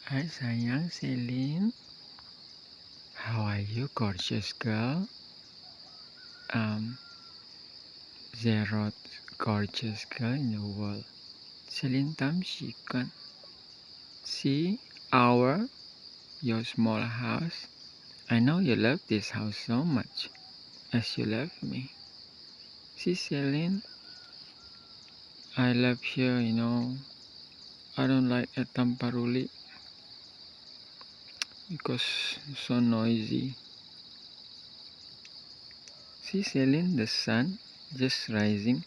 Hi sayang, Celine. How are you, gorgeous girl? Zero gorgeous girl in the world. Celine Tamsikan. See your small house. I know you love this house so much as you love me. See, Celine, I love here, I don't like a Tamparuli because it's so noisy. See, Celine, the sun just rising.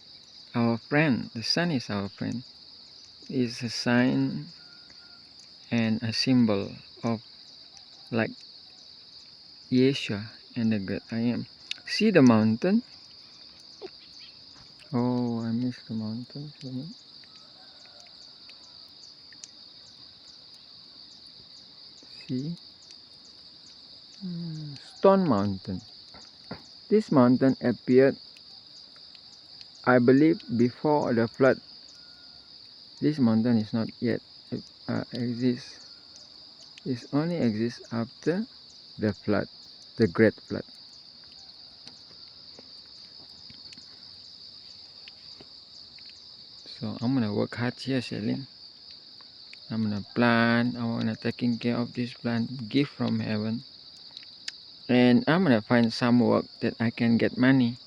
Our friend, the sun is our friend. Is a sign and a symbol of like Yeshua and the great I am. See the mountain? Oh, I missed the mountain. See? Stone Mountain. This mountain appeared, I believe, before the flood. This mountain is not yet exist. It only exists after the flood, the great flood. So I'm gonna work hard here, Celine. I'm gonna plant. I wanna taking care of this plant, gift from heaven. And I'm gonna find some work that I can get money.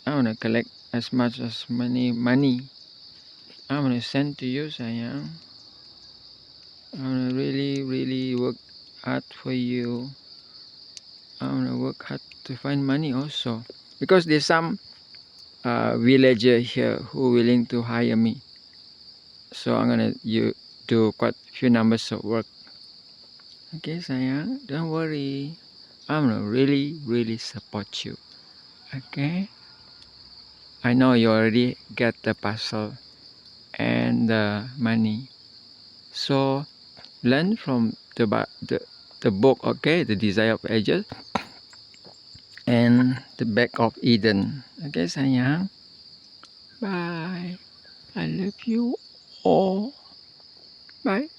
I wanna collect as much as money. I'm gonna send to you, sayang. I'm gonna really work hard for you. I'm gonna work hard to find money also, because there's some villager here who willing to hire me. So I'm gonna do quite a few numbers of work. Okay, sayang, don't worry. I'm gonna really support you. Okay. I know you already get the puzzle and the money. So learn from the book, okay, the Desire of Ages and the Back of Eden. Okay, sayang. Bye. I love you all. Bye.